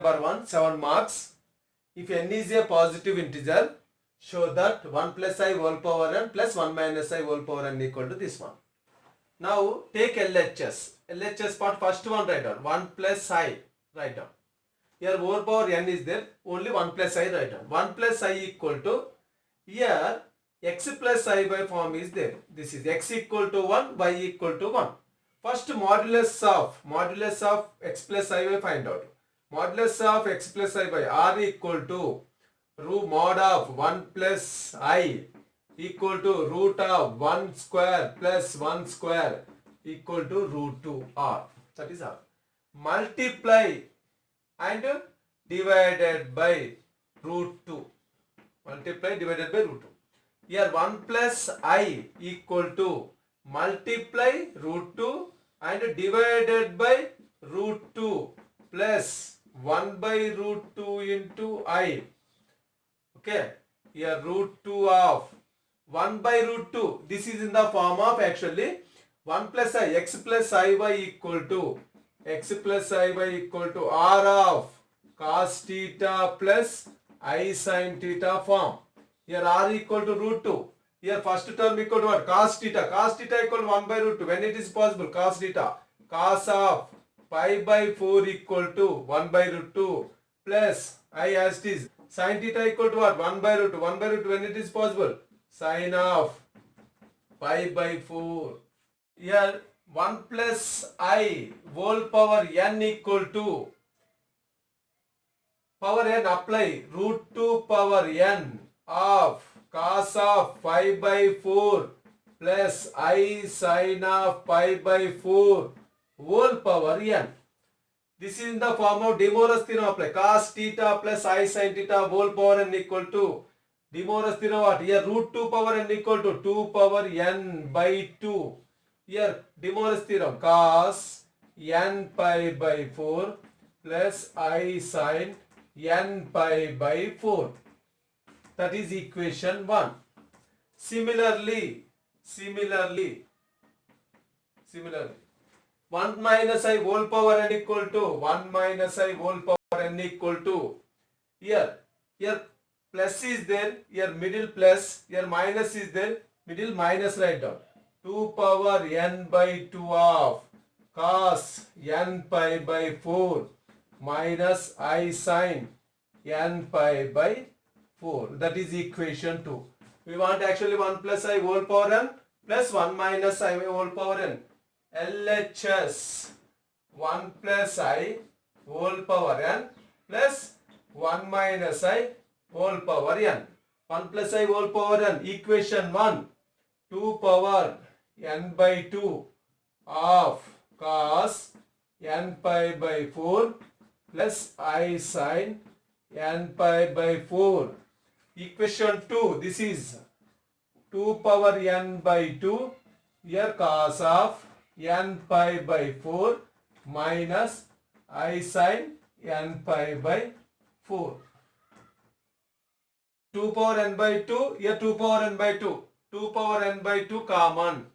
Number 1, 7 marks. If n is a positive integer, show that 1 plus I whole power n plus 1 minus I whole power n equal to this one. Now take LHS. LHS part, first one write down. 1 plus I write down. Here whole power n is there. Only 1 plus I write down. 1 plus I equal to, here x plus I by form is there. This is x equal to 1, y equal to 1. First modulus of x plus I by find out. Modulus of x plus I by r equal to root mod of 1 plus I equal to root of 1 square plus 1 square equal to root 2 r. That is r. Multiply and divided by root 2. Multiply divided by root 2. Here 1 plus I equal to multiply root 2 and divided by root 2 plus 1 by root 2 into I. Okay. Here root 2 of 1 by root 2. This is in the form of actually 1 plus I, x plus iy equal to r of cos theta plus I sin theta form. Here r equal to root 2. Here first term equal to what? Cos theta. Cos theta equal to 1 by root 2. When it is possible, cos theta. Cos of pi by 4 equal to 1 by root 2 plus I as it is. Sin theta equal to what? 1 by root 2. 1 by root 2 when it is possible. Sin of pi by 4. Here 1 plus I whole power n equal to power n apply root 2 power n of cos of pi by 4 plus I sin of pi by 4 whole power n. This is in the form of De Morgan's theorem apply. Cos theta plus I sin theta whole power n equal to De Morgan's theorem what? Here root 2 power n equal to 2 power n by 2. Here De Morgan's theorem cos n pi by 4 plus I sin n pi by 4. That is equation 1. Similarly, 1 minus I whole power n equal to 1 minus I whole power n equal to, here plus is there, here middle plus, here minus is there, middle minus write down. 2 power n by 2 of cos n pi by 4 minus I sin n pi by 4. That is equation 2. We want actually 1 plus I whole power n plus 1 minus I whole power n. LHS 1 plus I whole power n plus 1 minus I whole power n. 1 plus I whole power n, equation 1, 2 power n by 2 of cos n pi by 4 plus I sin n pi by 4. Equation 2, this is 2 power n by 2, here cos of n pi by 4 minus I sin n pi by 4. 2 power n by 2, here 2 power n by 2. 2 power n by 2 common.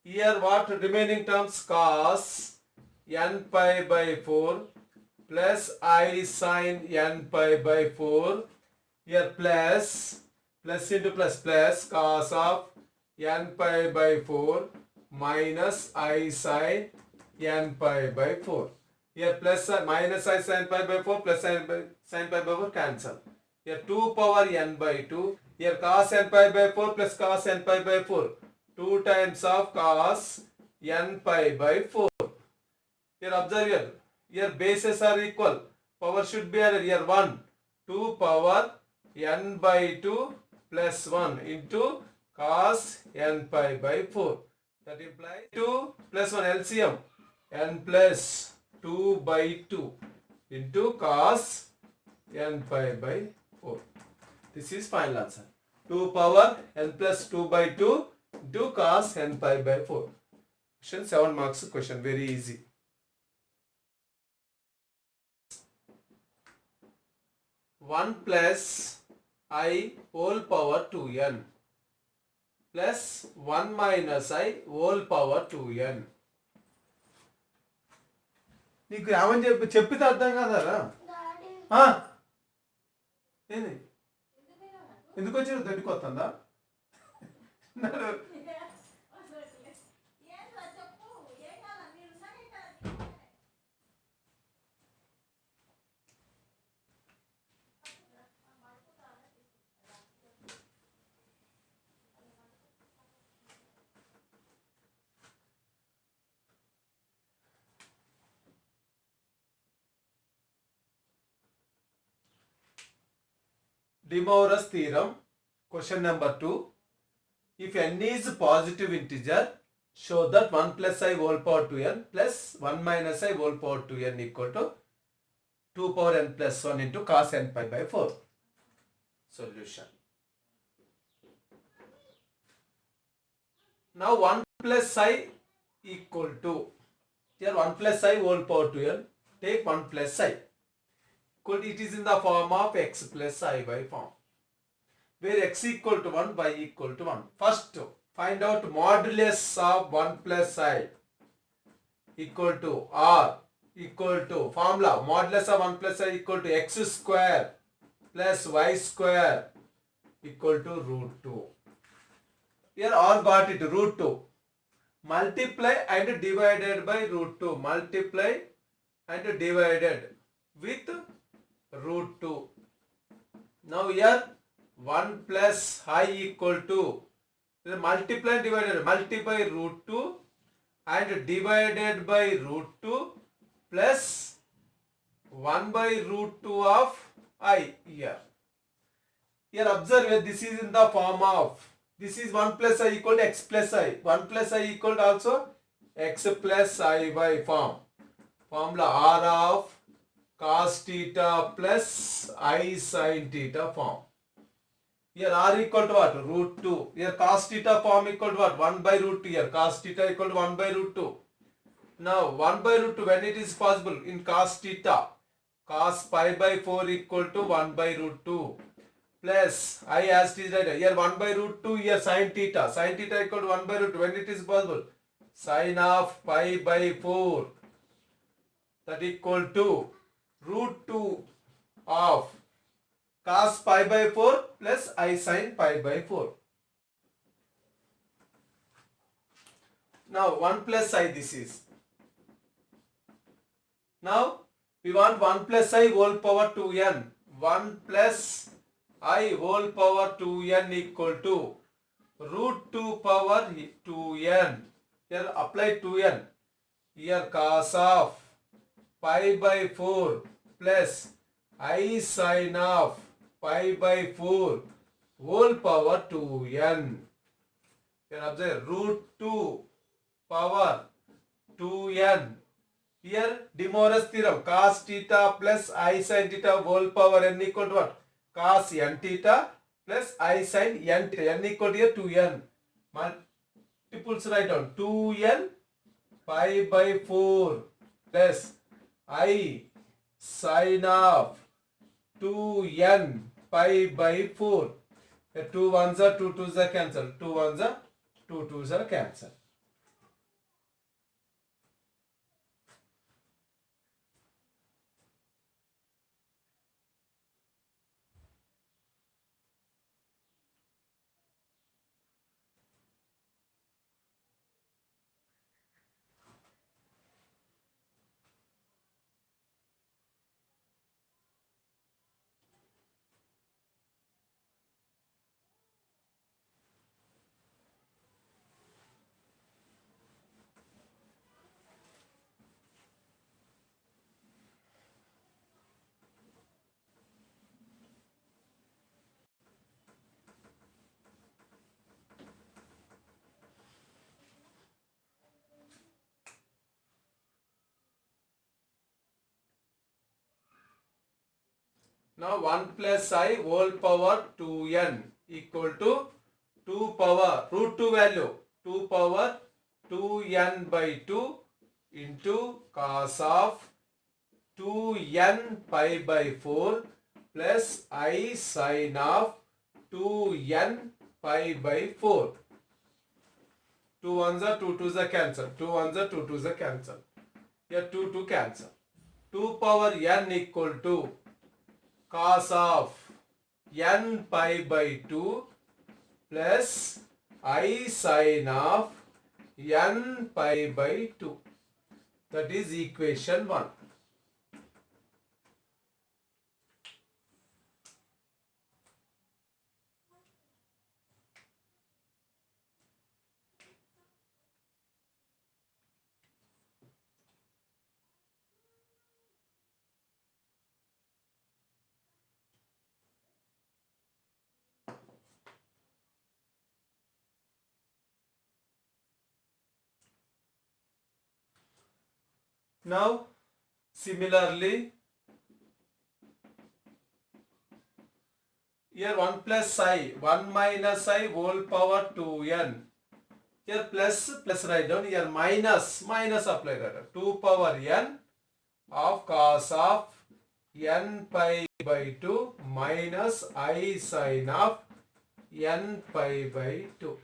Here what remaining terms? Cos n pi by 4 plus I sin n pi by 4. Here plus into plus cos of n pi by 4 minus I sin n pi by 4. Here plus minus I sin pi by 4 plus sin pi by 4 cancel. Here 2 power n by 2. Here cos n pi by 4 plus cos n pi by 4. 2 times of cos n pi by 4. Here observe here bases are equal. Power should be added. Here 1. 2 power n by 2 plus 1 into cos n pi by 4. That implies 2 plus 1 LCM. N plus 2 by 2 into cos n pi by 4. This is final answer. 2 power n plus 2 by 2 into cos n pi by 4. Question 7 marks question. Very easy. One plus I whole power 2n plus 1 minus I whole power 2n. నీకు ఏమని చెప్పితే అర్థం కాదారా? ఏంది ఎందుకు వచ్చి దొడ్డికి వస్తుందా? De Moivre's theorem, question number 2. If n is positive integer, show that 1 plus I whole power 2n plus 1 minus I whole power 2n equal to 2 power n plus 1 into cos n pi by 4. Solution. Now 1 plus I equal to, here 1 plus I whole power 2n, take 1 plus I. It is in the form of x plus I by form, where x equal to 1, y equal to 1. First, find out modulus of 1 plus I equal to r equal to formula modulus of 1 plus I equal to x square plus y square equal to root 2. Here r got it, root 2. Multiply and divided by root 2. Multiply and divided with root 2. Now here 1 plus I equal to multiply divided, multiply root 2 and divided by root 2 plus 1 by root 2 of I here. Here observe that this is in the form of, this is 1 plus I equal to x plus I. 1 plus I equal to also x plus I by form. Formula r of cos theta plus I sin theta form. Here r equal to what? Root 2. Here cos theta form equal to what? 1 by root 2. Here cos theta equal to 1 by root 2. Now 1 by root 2, when it is possible in cos theta, cos pi by 4 equal to 1 by root 2 plus I as it is right here 1 by root 2, here sin theta. Sin theta equal to 1 by root 2 when it is possible. Sin of pi by 4, that equal to root 2 of cos pi by 4 plus I sin pi by 4. Now 1 plus I this is. Now we want 1 plus I whole power 2n. 1 plus I whole power 2n equal to root 2 power 2n. Here apply 2n. Here cos of pi by 4 plus I sin of pi by 4 whole power 2n. Here observe root 2 power 2n. Here De Moivre's theorem, cos theta plus I sin theta whole power n equal to what? Cos n theta plus I sin n theta. N equal to here 2n. Multiples write down 2n pi by 4 plus I sin of 2n pi by 4. 2 ones are 2 twos are cancelled. 2 ones are 2 twos are cancelled. Now 1 plus I whole power 2n equal to 2 power root 2 value 2 power 2n by 2 into cos of 2n pi by 4 plus I sin of 2n pi by 4. 2 ones are 2 twos are cancelled. 2 ones are 2 twos are cancelled. Here 2 cancel. 2 power n equal to cos of n pi by 2 plus I sin of n pi by 2. That is equation 1. Now, similarly, here 1 plus I, 1 minus I whole power 2n. Here plus write down, here minus apply that. 2 power n of cos of n pi by 2 minus I sin of n pi by 2.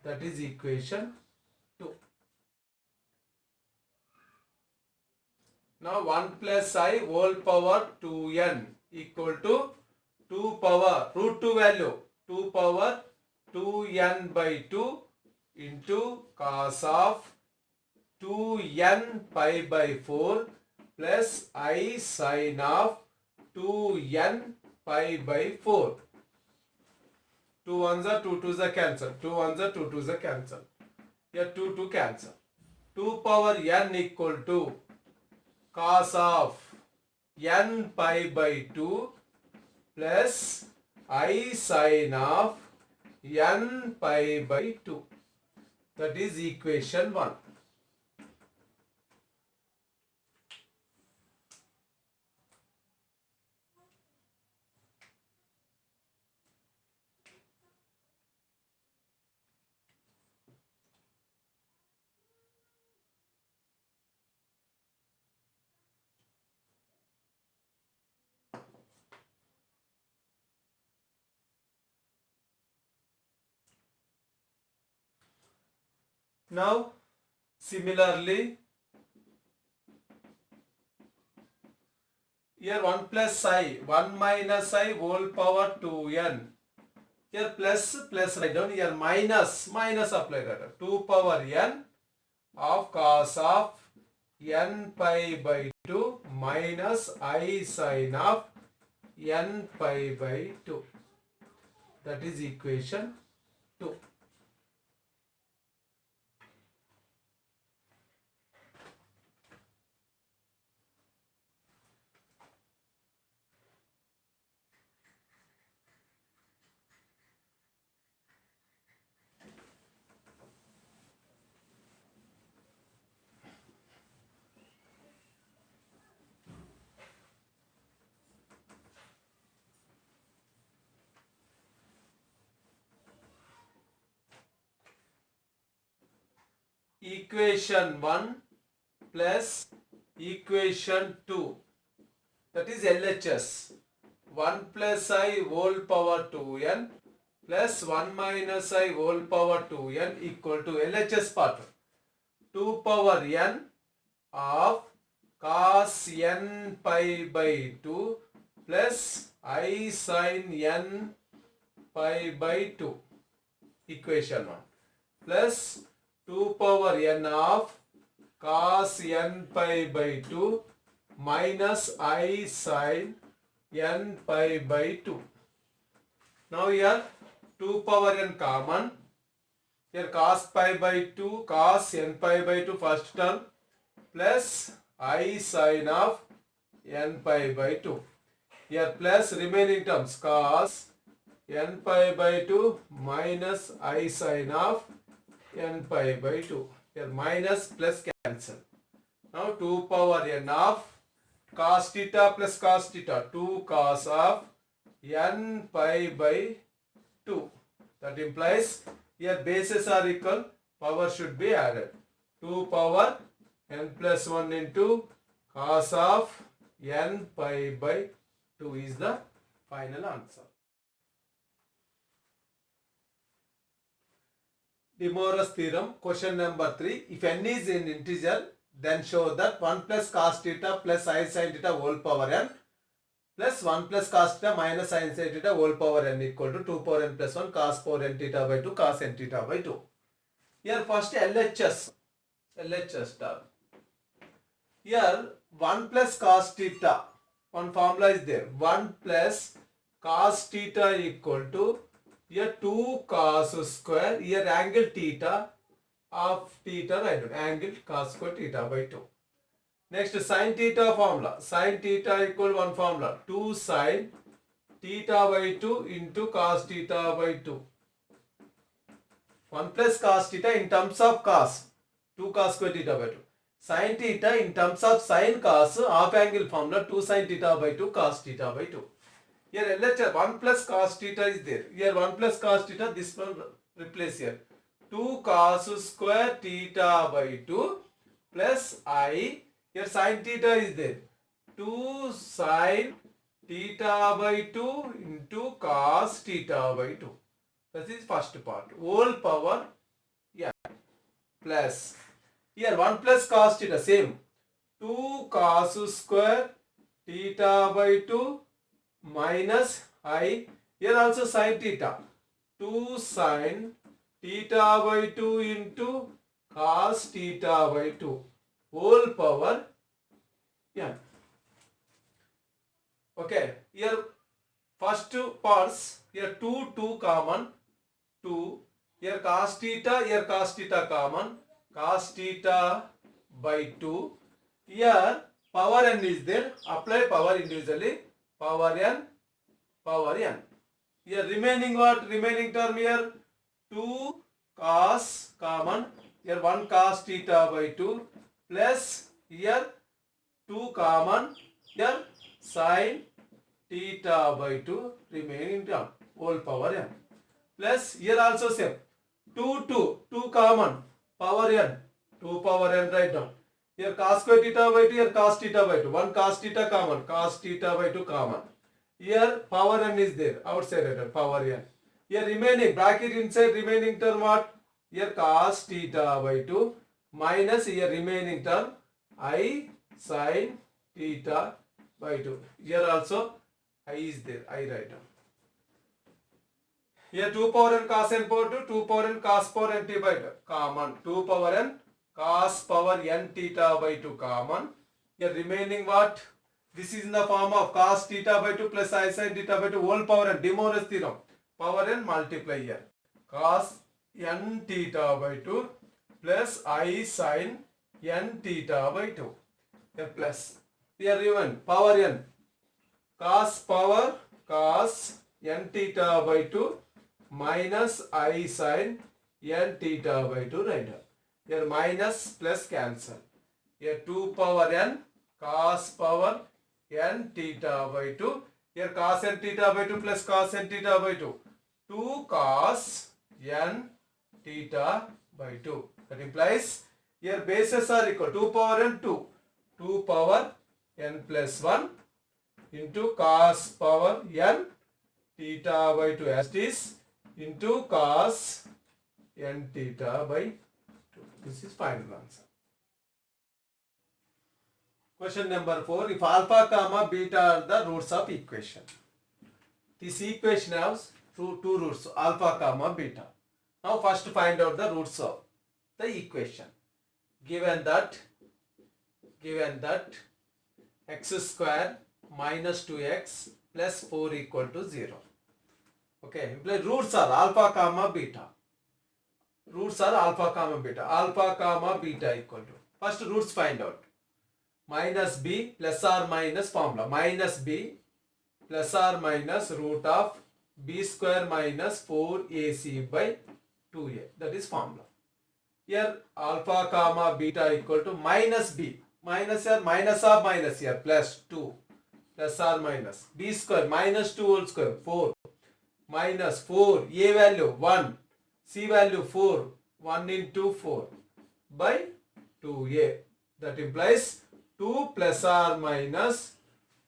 That is equation 2. Now 1 plus I whole power 2n equal to 2 power root 2 value 2 power 2n by 2 into cos of 2n pi by 4 plus I sin of 2n pi by 4. 2 ones are 2 twos are cancel. 2 ones are 2 twos are cancel. Here 2 cancel. 2 power n equal to cos of n pi by 2 plus I sin of n pi by 2. That is equation 1. Now, similarly, here 1 plus I, 1 minus I whole power 2n. Here plus write down, here minus apply that. 2 power n of cos of n pi by 2 minus I sin of n pi by 2. That is equation 2. Equation 1 plus equation 2, that is LHS. 1 plus I whole power 2n plus 1 minus I whole power 2n equal to LHS part. 2 power n of cos n pi by 2 plus I sin n pi by 2. Equation 1 plus 2 power n of cos n pi by 2 minus I sin n pi by 2. Now here 2 power n common. Here cos pi by 2, cos n pi by 2 first term plus I sin of n pi by 2. Here plus remaining terms cos n pi by 2 minus I sin of n pi by 2. Here minus plus cancel. Now 2 power n of cos theta plus cos theta, 2 cos of n pi by 2. That implies here bases are equal, power should be added. 2 power n plus 1 into cos of n pi by 2 is the final answer. De Moivre's theorem, question number 3. If n is an integer, then show that 1 plus cos theta plus I sin theta whole power n plus 1 plus cos theta minus sin theta whole power n equal to 2 power n plus 1 cos power n theta by 2 cos n theta by 2. Here first LHS term. Here 1 plus cos theta, one formula is there. 1 plus cos theta equal to here 2 cos square, here angle theta of theta, right? Angle cos square theta by 2. Next sin theta formula. Sin theta equal one formula. 2 sin theta by 2 into cos theta by 2. 1 plus cos theta in terms of cos. 2 cos square theta by 2. Sin theta in terms of sin cos, half angle formula 2 sin theta by 2 cos theta by 2. Here LHS 1 plus cos theta is there. Here 1 plus cos theta, this one replace here. 2 cos square theta by 2 plus I. Here sin theta is there. 2 sin theta by 2 into cos theta by 2. That is first part. Whole power n plus. Here 1 plus cos theta same. 2 cos square theta by 2 minus I. Here also sin theta. 2 sin theta by 2 into cos theta by 2 whole power n. Okay, here first two parts, here 2 common, 2, here cos theta common, cos theta by 2, here power n is there, apply power individually, power n. Here remaining what? Remaining term here 2 cos common, here 1 cos theta by 2 plus here 2 common, here sin theta by 2 remaining term whole power n plus here also same 2 common power n 2 power n write down. Here cos square theta by 2, here cos theta by 2, 1 cos theta common, cos theta by 2 common. Here power n is there, outside power n. Here remaining bracket inside remaining term what? Here cos theta by 2 minus here remaining term I sin theta by 2. Here also I is there, I write down. Here 2 power n cos n power 2, 2 power n cos power n t by 2 common, 2 power n cos power n theta by 2 common. Here remaining what? This is in the form of cos theta by 2 plus I sin theta by 2 whole power n, De Moivre's theorem. Power n multiply here. Cos n theta by 2 plus I sin n theta by 2. Here plus. Here even power n. Cos power cos n theta by 2 minus I sin n theta by 2 right here. Here minus plus cancel. Here 2 power n cos power n theta by 2. Here cos n theta by 2 plus cos n theta by 2. 2 cos n theta by 2. That implies here bases are equal. 2 power n 2. 2 power n plus 1 into cos power n theta by 2 as it is into cos n theta by 2. This is final answer. Question number 4. If alpha comma beta are the roots of equation. This equation has two roots, alpha comma beta. Now first find out the roots of the equation. Given that x square minus 2x plus 4 equal to 0. Okay, roots are alpha comma beta. Roots are alpha comma beta. Alpha comma beta equal to. First roots find out. Minus b plus or minus formula. Minus b plus or minus root of b square minus 4ac by 2a. That is formula. Here alpha comma beta equal to minus b. Minus here, minus of minus here, plus 2. Plus or minus. B square minus 2 whole square, 4. Minus 4, a value 1, c value 4, 1 into 4 by 2a. That implies 2 plus or minus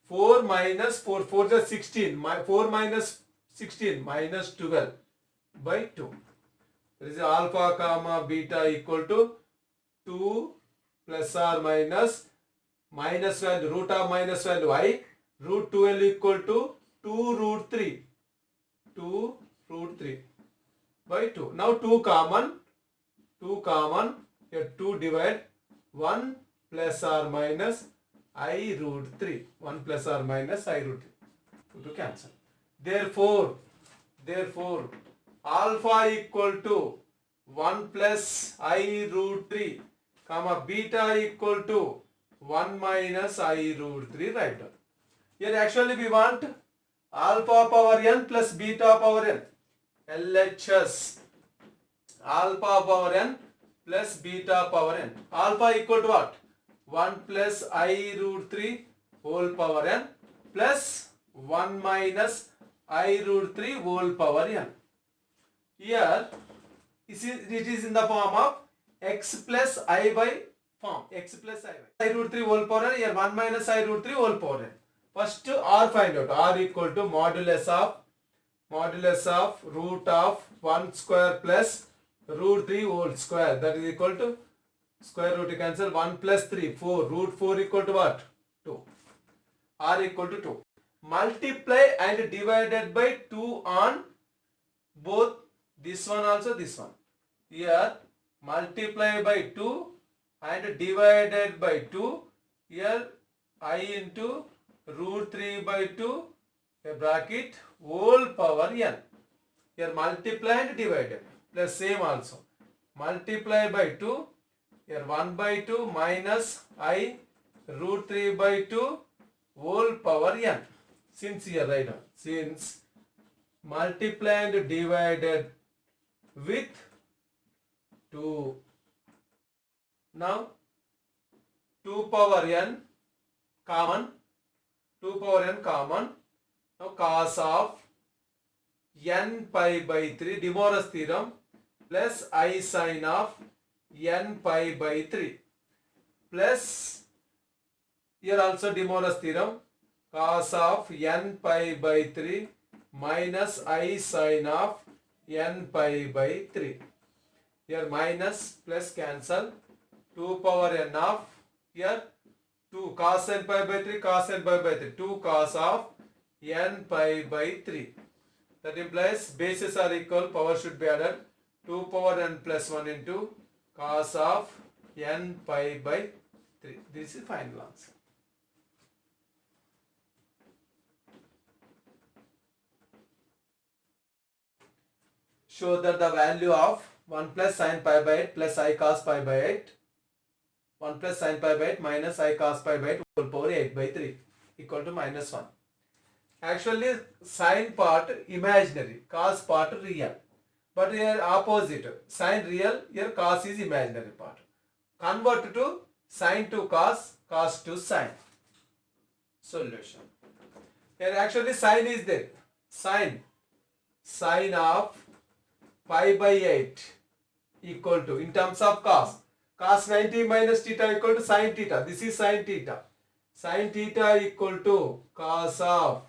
4 minus 4, 4 is 16, 4 minus 16 minus 12 by 2. That is alpha comma beta equal to 2 plus or minus value, root of minus value I, root 12 equal to 2 root 3. 2 root 3 by 2. Now 2 common, here 2 divide 1 plus or minus I root 3. 1 plus or minus I root 3. To cancel. Therefore, alpha equal to 1 plus I root 3, comma beta equal to 1 minus I root 3, write down. Here actually we want alpha power n plus beta power n. LHS. Alpha power n plus beta power n. Alpha equal to what? 1 plus I root 3 whole power n plus 1 minus I root 3 whole power n. Here it is in the form of x plus I by form. X plus I by I root 3 whole power n. Here 1 minus I root 3 whole power n. First R find out. R equal to modulus of root of 1 square plus root 3 whole square. That is equal to square root cancel 1 plus 3 4. Root 4 equal to what? 2. R equal to 2. Multiply and divided by 2 on both this one also this one. Here multiply by 2 and divided by 2. Here I into root 3 by 2 a bracket whole power n. Here multiply and divided plus same also. Multiply by 2. Here 1 by 2 minus I root 3 by 2 whole power n. Since here write down. Since multiply and divided with 2. Now 2 power n common. 2 power n common. Now cos of n pi by 3 De Moivre's theorem plus I sin of n pi by 3 plus here also De Moivre's theorem cos of n pi by 3 minus I sin of n pi by 3. Here minus plus cancel 2 power n of here 2 cos n pi by 3 cos n pi by 3 2 cos of n pi by 3. That implies bases are equal, power should be added. 2 power n plus 1 into cos of n pi by 3. This is final answer. Show that the value of 1 plus sin pi by 8 plus I cos pi by 8, 1 plus sin pi by 8 minus I cos pi by 8 whole power 8 by 3 equal to minus 1. Actually sin part imaginary, cos part real. But here opposite, sin real, here cos is imaginary part. Convert to sin to cos, cos to sin. Solution. Here actually sin is there. Sin of pi by 8 equal to, in terms of cos 90 minus theta equal to sin theta. This is sin theta. Sin theta equal to cos of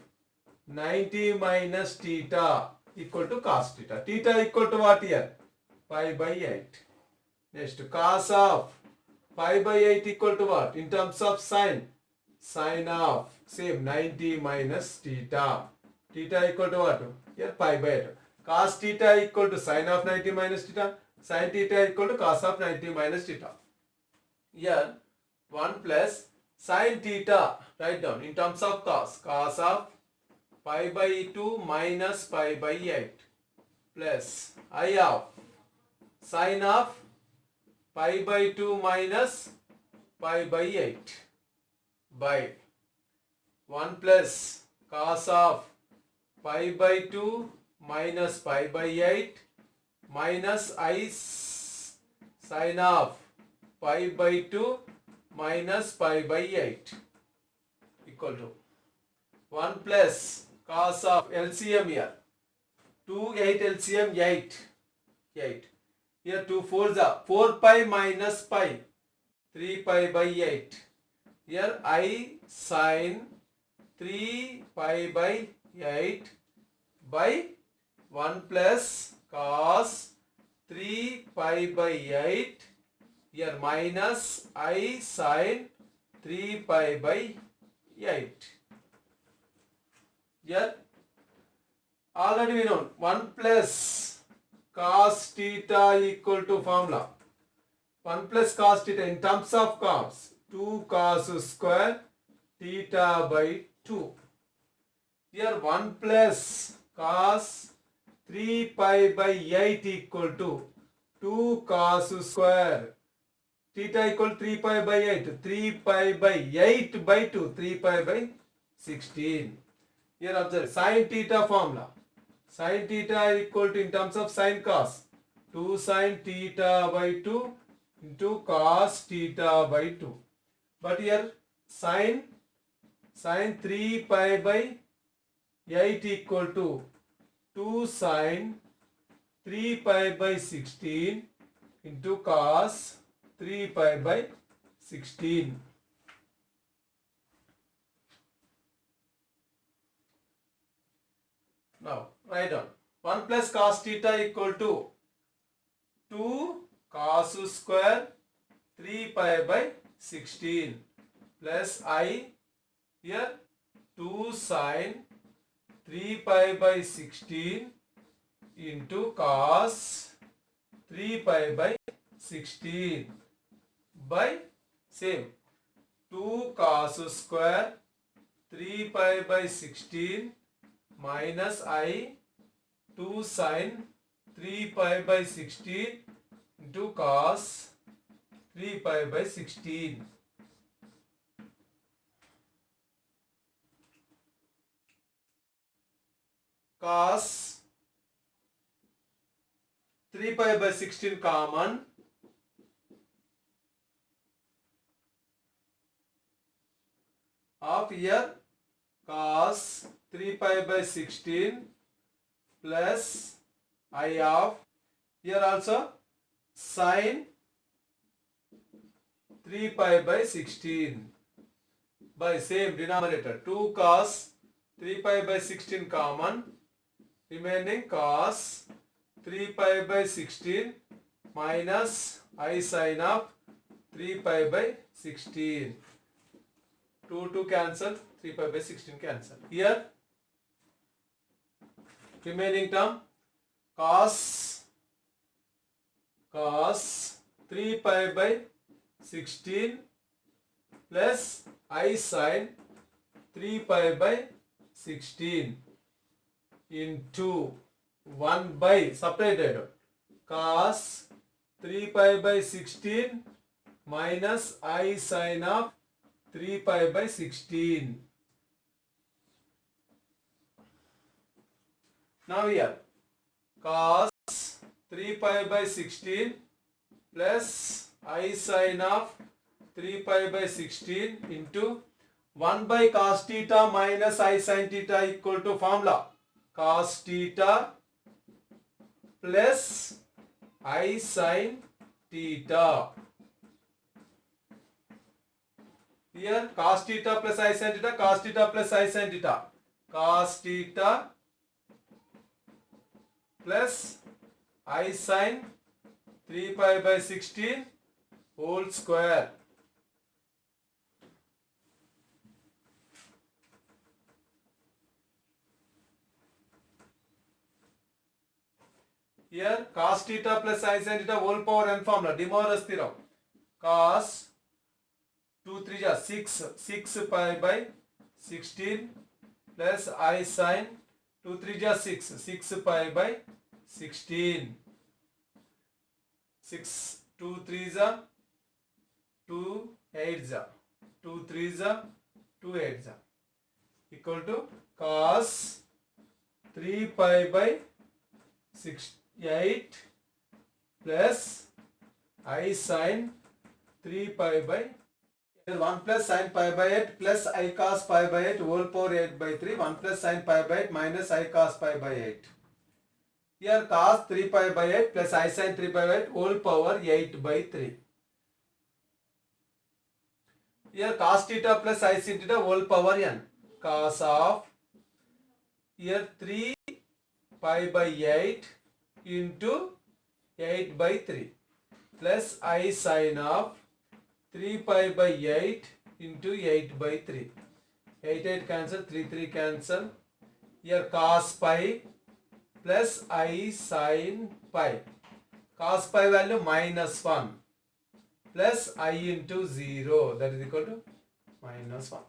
90 minus theta equal to cos theta. Theta equal to what here? Pi by 8. Next, cos of pi by 8 equal to what? In terms of sin of same 90 minus theta. Theta equal to what? Here pi by 8. Cos theta equal to sin of 90 minus theta. Sin theta equal to cos of 90 minus theta. Here 1 plus sin theta, write down in terms of cos of pi by 2 minus pi by 8 plus I of sin of pi by 2 minus pi by 8 by 1 plus cos of pi by 2 minus pi by 8 minus I sin of pi by 2 minus pi by 8 equal to 1 plus cos of LCM here 2 8 LCM 8 here 2 4s are 4 pi minus pi 3 pi by 8. Here I sin 3 pi by 8 by 1 plus cos 3 pi by 8 Here minus I sine 3 pi by 8. Here already we know 1 plus cos theta equal to formula. 1 plus cos theta in terms of cos. 2 cos square theta by 2. Here 1 plus cos 3 pi by 8 equal to 2 cos square theta equal 3 pi by 8. 3 pi by 8 by 2. 3 pi by 16. Here observe sin theta formula. Sin theta equal to in terms of sin cos. 2 sin theta by 2 into cos theta by 2. But here sin 3 pi by 8 equal to 2 sin 3 pi by 16 into cos 3 pi by 16. Now write down 1 plus cos theta equal to 2 cos square 3 pi by 16 plus I here 2 sin 3 pi by 16 into cos 3 pi by 16 by same 2 cos square 3 pi by 16 minus I 2 sin 3 pi by 16 into cos 3 pi by 16. Cos 3 pi by 16 common. Of here cos 3 pi by 16 plus I of here also sin 3 pi by 16 by same denominator 2 cos 3 pi by 16 common remaining cos 3 pi by 16 minus I sin of 3 pi by 16. 2 cancel, 3 pi by 16 cancel. Here remaining term cos 3 pi by 16 plus I sin 3 pi by 16 into 1 by separated cos 3 pi by 16 minus I sin of 3 pi by 16. Now here cos 3 pi by 16 plus I sin of 3 pi by 16 into 1 by cos theta minus I sin theta equal to formula cos theta plus I sin theta. Here cos theta plus I sin theta, cos theta plus I sin theta, cos theta plus I sin 3 pi by 16 whole square. Here cos theta plus I sin theta whole power n formula De Moivre's theorem. Cos 2 3 ja 6 pi by 16 plus I sin 2 3 ja 6 pi by 16. 6 2 3 ja 2 8 ja 2 3 ja 2 8 ja equal to cos 3 pi by 8 plus I sin 3 pi by 1 plus sin pi by 8 plus I cos pi by 8 whole power 8 by 3. 1 plus sin pi by 8 minus I cos pi by 8. Here cos 3 pi by 8 plus I sin 3 pi by 8 whole power 8 by 3. Here cos theta plus I sin theta whole power n. Cos of here 3 pi by 8 into 8 by 3. plus I sine of 3 pi by 8 into 8 by 3. 8 cancel, 3 cancel. Here cos pi plus I sine pi. Cos pi value minus 1 plus I into 0, that is equal to minus 1.